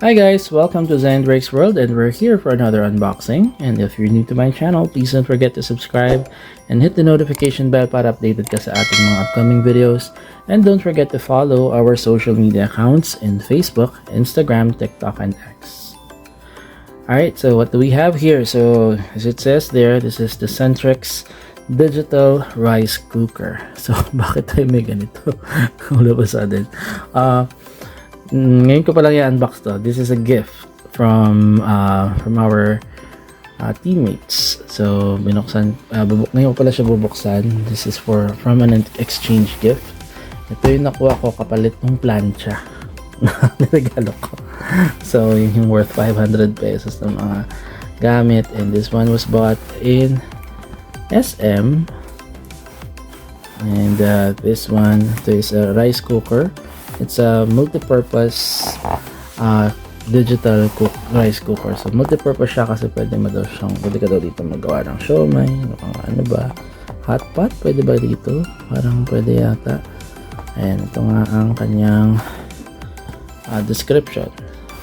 Hi guys, welcome to Zendrake's World, and we're here for another unboxing. And if you're new to my channel, please don't forget to subscribe and hit the notification bell para updated ka sa ating mga upcoming videos. And don't forget to follow our social media accounts in Facebook, Instagram, TikTok, and X. Alright, so what do we have here? So as it says there, this is the Centrex Digital Rice Cooker. So bakit tayo may ganito? All of a sudden. Ngayon ko pa lang i-unbox to. This is a gift from our teammates. So binuksan, ngayon ko pala siya bubuksan. This is from an exchange gift. Ito yung nakuha ko kapalit ng plancha na niregalo ko. So yun yung worth 500 pesos ng mga gamit, and this one was bought in SM. And this one, ito is a rice cooker. It's a multi-purpose digital rice cooker. So multi-purpose siya kasi pwede ka daw dito magawa ng siomai, ano ba, hot pot, pwede ba dito? Parang pwede yata. Ayan, ito nga ang kanyang description.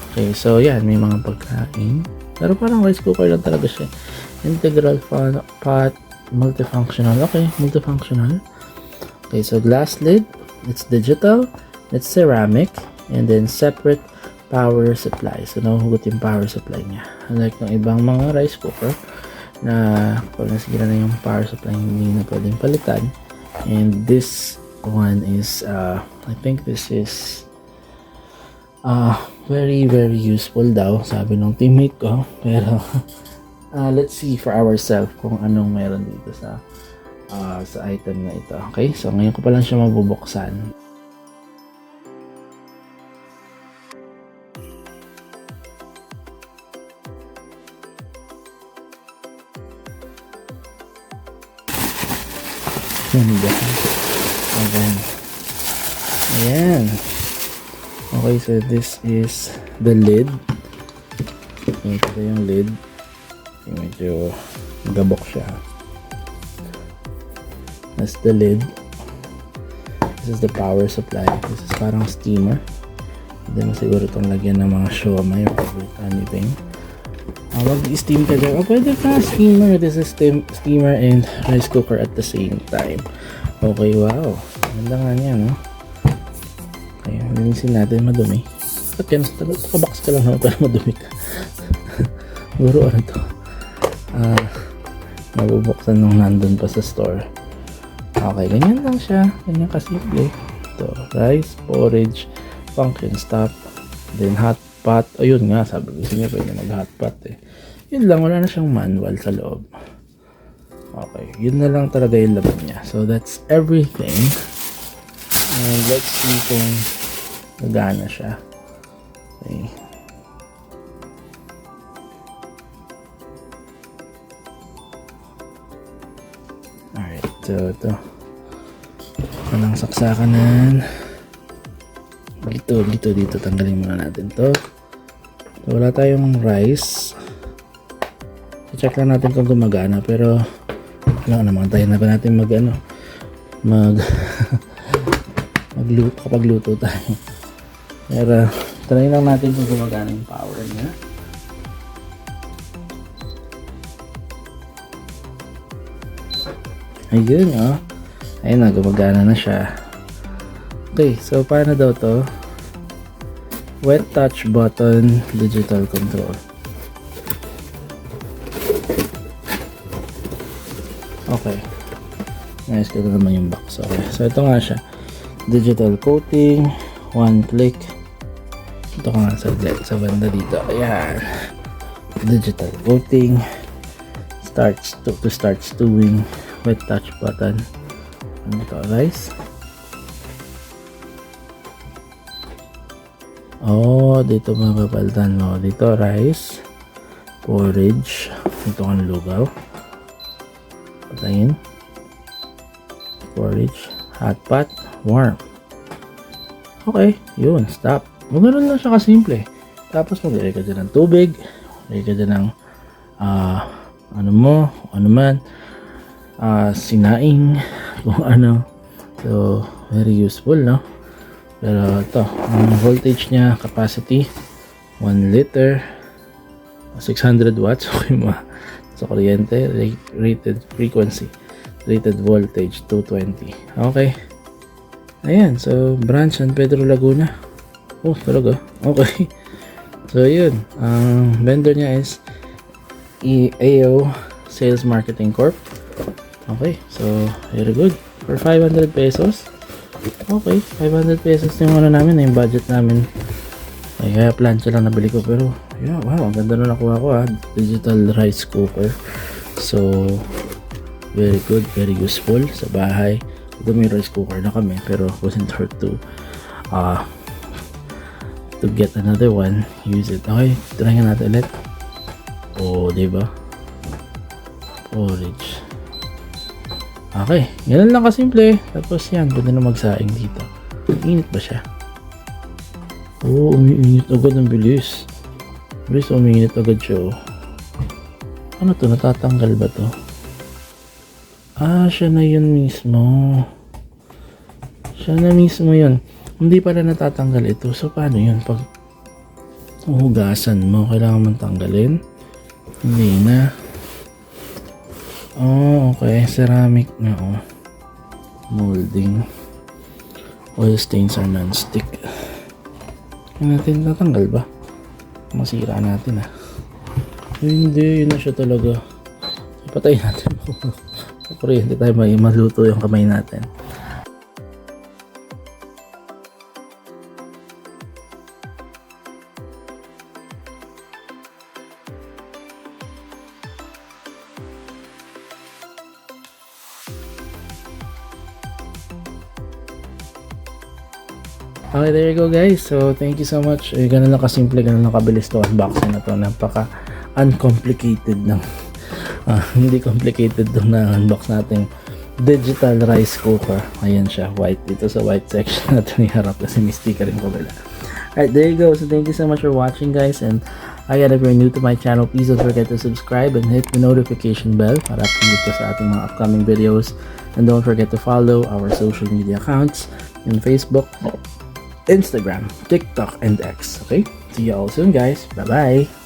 Okay, so yan, may mga pagkain. Pero parang rice cooker lang talaga siya. Integral pot, multifunctional. Okay, multifunctional. Okay, so glass lid, it's digital. It's ceramic, and then separate power supply. So nahuhugot yung power supply niya. Unlike ng ibang mga rice cooker na pag nasira na yung power supply, hindi na pwedeng palitan. And this one is I think this is very useful daw, sabi ng teammate ko. Pero let's see for ourselves kung anong meron dito sa item na ito. Okay, so ngayon ko pa lang siya mabubuksan. Ayan. Okay, so this is the lid. Ito yung lid. Medyo gabok siya. That's the lid. This is the power supply. This is parang steamer. Hindi mo siguro itong lagyan ng mga siomai or anything. Mag-steam ka dyan. Pwede ka steamer. This is steamer and rice cooker at the same time. Okay, wow. Ganda nga niya, no? Okay, linisin natin. Madumi. Ba't yan? Nakabox ka lang naman para madumi ka. Guro, ano to? Nabubuksan nung nandun pa sa store. Okay, ganyan lang siya. Ganyan kasimple. Ito, rice, porridge, pumpkin stock, then hot pot. Ayun nga, sabi ko niya pwede mag hot pot eh. Yun lang, wala na siyang manual sa loob. Okay, yun na lang talaga yung laban niya. So that's everything. And let's see kung nagana siya. Okay. Alright, so ito. Walang saksakanan. Dito. Tanggalin muna natin to. So, wala tayong rice. I-check lang natin kung gumagana, pero wala naman tayo na ba natin kapag luto tayo. Pero try lang natin kung gumagana yung power niya. Ayun, oh. Ayun na, gumagana na siya. Okay, so paano daw to? Wet touch button digital control. Okay. Nice ko naman yung box. Okay. So ito nga siya. Digital coating. One click. Ito nga sa banda dito. Ayan. Digital coating. To start stewing. Wet touch button. Ano ito, rice? Oh, dito mapapalitan mo. Dito rice. Porridge. Ito ang lugaw. Patayin. Porridge. Hot pot. Warm. Okay. Yun. Stop. Ganoon lang siya kasimple. Tapos maglagay ka dyan ng tubig. Maglagay ka dyan ng ano man. Sinaing. Kung ano. So, very useful, no? Pero ito, ang voltage niya, capacity 1 liter, 600 watts, okay mo sa kuryente, rated frequency, rated voltage 220. Okay, ayan, so branch San Pedro Laguna. Oh, talaga, okay. So yun, ang vendor niya is AO Sales Marketing Corp. Okay, so very good. For 500 pesos. Okay, 500 pesos yung ano namin, yung budget namin. Ay, kaya plancha lang nabili ko, pero yeah, wow, ang ganda na nakuha ko, digital rice cooker. So very good, very useful sa bahay. Ito may rice cooker na kami, pero wasn't hurt to get another one, use it. Okay, try nga natin ulit. Oh, diba? Porridge. Okay, ganun lang kasimple. Tapos yan, pwede na magsaing dito. Init ba siya? Oo, umiinit agad, ang bilis. Bilis, umiinit agad siya. Ano to? Natatanggal ba to? Ah, siya na yun mismo. Siya na mismo yun. Hindi pala natatanggal ito. So, paano yun? Pag hugasan mo, kailangan mong tanggalin? Hindi na. Oh, okay. Ceramic na, oh. Molding. Oil stains are non-stick. Yan natin natanggal ba? Masira natin, Hindi, yun na siya talaga. Ipatayin natin. Kuryente tayo, maluto yung kamay natin. Okay, there you go guys. So, thank you so much. Ganun lang kasimple, ganun lang kabilis to unboxing na to. Napaka uncomplicated ng hindi complicated to na unbox nating digital rice cooker. Ayan siya, white. Dito sa white section natin iharap kasi may sticker rin ko bila. Alright, there you go. So, thank you so much for watching guys. And again, if you're new to my channel, please don't forget to subscribe and hit the notification bell para update ka sa ating mga upcoming videos. And don't forget to follow our social media accounts in Facebook, Instagram, TikTok, and X. Okay? See you all soon, guys. Bye-bye.